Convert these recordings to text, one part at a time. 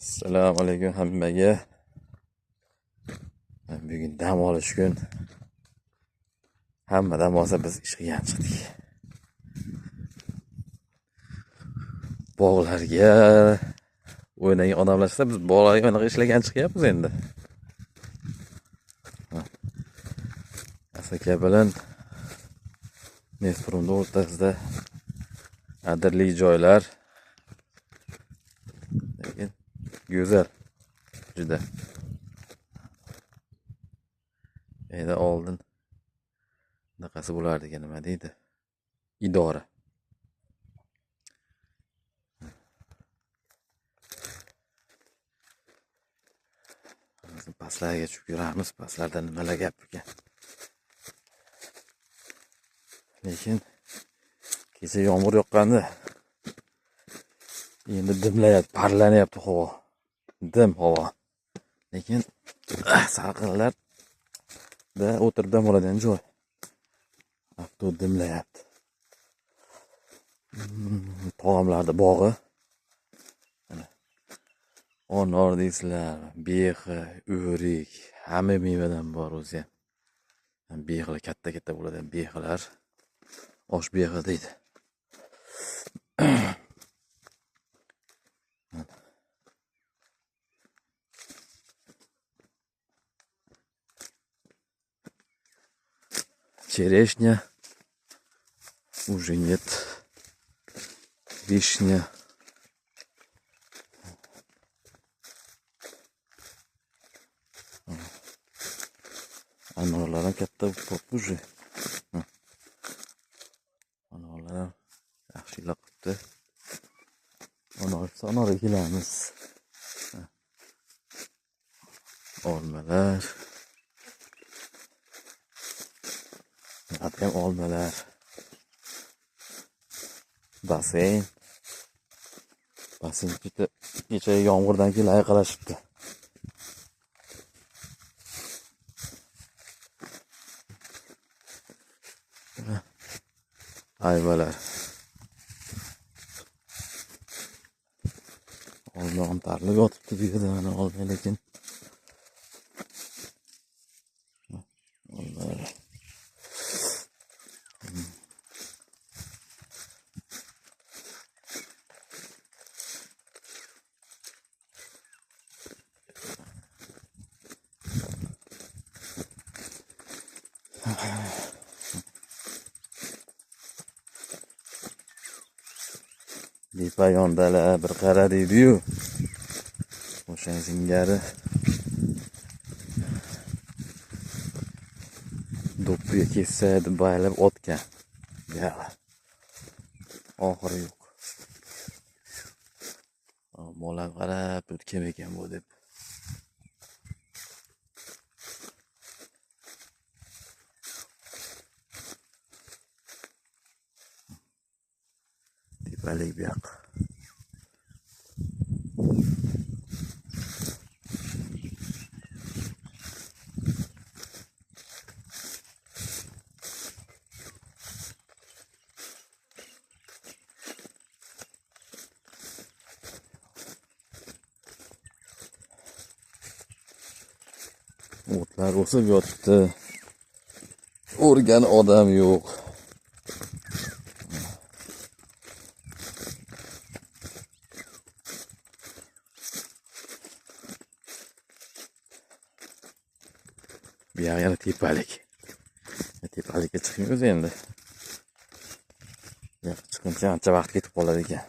Assalomu alaykum hammaga. Bugun dam olish kun. Hammadan bo'lsa biz ishga chiqdik. Bog'larga o'ynagan odamlar esa biz bog'larga o'ynagan ishlagan chiqyapmiz endi. Asaka bilan Neftrumda o'rtasida adirli joylar. Lekin go'zal juda. Endi oldin naqasi bo'lardi ekan, nima deydi? Idora. Pastlarga tushib yuramiz, pastlarda nimalar gap ekan. Lekin kecha yomg'ir yoqqanda endi dimlayapti, parlanyapti havo. Dim havo. Lekin salqinlar da o'tirib dam oladigan joy. Avto dimlayapti. Tog'amlarda bog'i. Onor deysizlar, behi, o'rik, hamma mevadan bor o'zi ham. Behilar katta-katta bo'ladigan behilar. Osh behi deydi. Черешня уже нет. Вишня. Anorlar ham katta bo'lib уже. Anorlar ham yaxshilar qilibdi. Anor ekilamiz. Olmalar. Ham olmalar. Basen. Basen bitta kecha yomg'irdan keyin ayqalashibdi. Ayvalar. Olma ham tarlib yotibdi bu yerda, mana olma lekin. Olma. Depayondalar bir qara deydi-yu. O'sha singari do'ppiga kessa deb baylab otgan. Ya. Oxiri yo'q. Bola qarab o'tgan ekan bu deb. Tepalik bu yoq. O'tlar o'sib yotibdi. O'rgan odam yo'q. Bu yana tepalik. Tepalikka chiqmaymiz endi. Ya chiqincha ancha vaqt ketib qoladi ekan.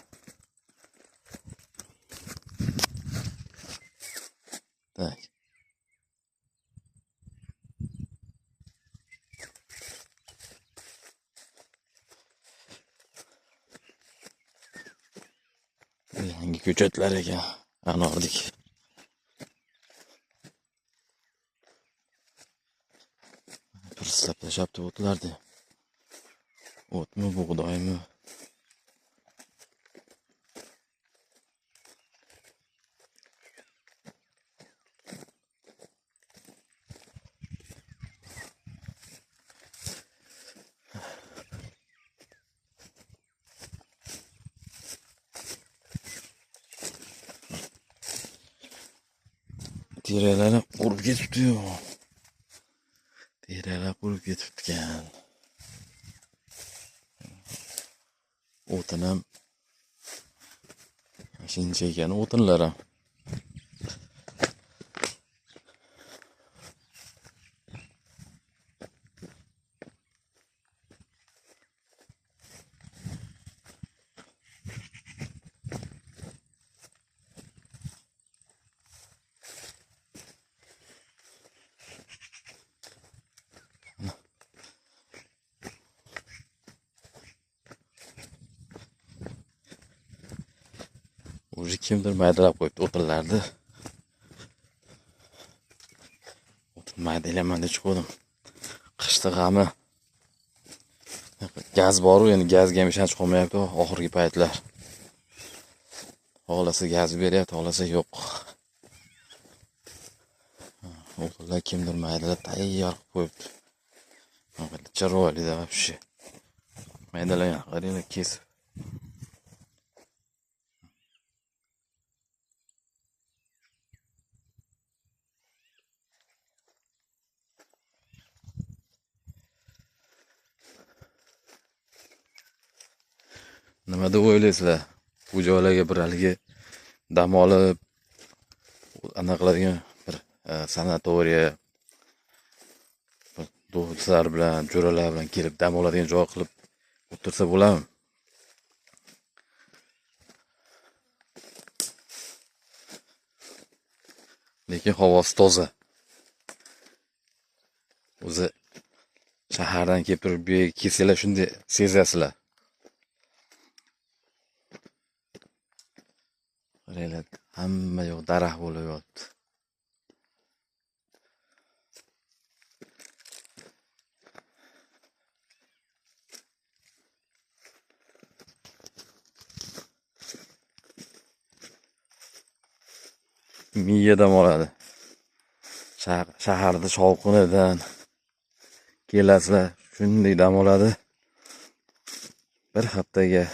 Tak. Yangi ko'chatlar ekan, anordek. Pirslab tashlabdi o'tlardi. O'tmi, bug'doymi? Teraklarni qurib ketibdi-yu. Teraklar qurib ketibdi-kan. O'tin ham shuncha ekan o'tinlar ham. Уже kimdir maydalab qo'yibdi o'tinlarni. O'tin maydalaman deb chiqdim. Qishda g'ami. Gaz bor-ku, endi gazga ham ishonch qolmayapti oxirgi paytlar. Xohlasa gaz beryapti, xohlasa yo'q. O'tinlar kimdir maydalab tayyor qilib qo'yibdi. Chiroyli-da вообще. Maydalagan, qaranglar kesib. Nima deb o'ylaysizlar? Bu joylarga bir haligi dam olib anaqa qiladigan bir sanatoriya, do'stlar bilan, jo'ralar bilan kelib dam oladigan joy qilib o'tirsa bo'ladimi? Lekin havosi toza. O'zi shahardan kelib turib bu yerga kelsanglar shunday sezasizlar. Qaranglar, hamma yoq daraxt bo'lib yotibdi. Miya dam oladi. Shaharda shovqinidan kelasizlar, shunday dam oladi. Bir haftaga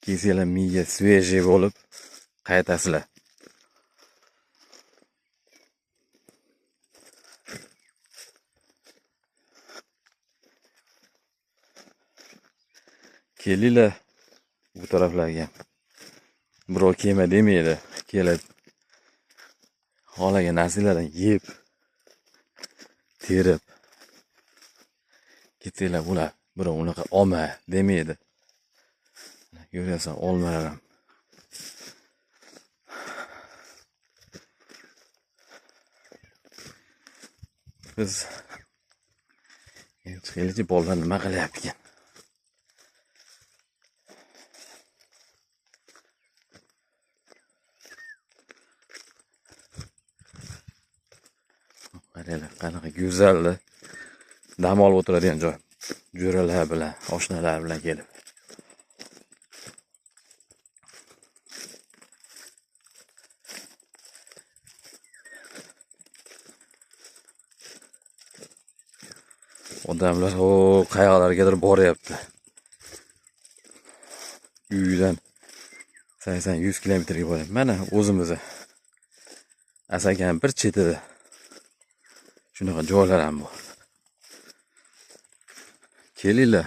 kelsanglar miya svejiy bo'lib qaytasizlar. Kelinglar bu taraflarga. Birov kelma demaydi. Kelib xohlagan narsalardan yeb, terib ketsanglar bo'ladi. Birov unaqa olma demaydi. Ko'rasan, olmalar ham. Biz chiqaylikchi bolalar nima qilyapti ekan? Qaranglar, qanaqa go'zalda dam olib o'tiradigan joy. Jo'ralar bilan, oshnalar bilan kelib. Odamlar qayoqlargadir boryapti. Uydan 80-100 kilometrga boryapti. Mana o'zimiz Asakani bir chetida shunaqa joylar ham bor. Kelinglar.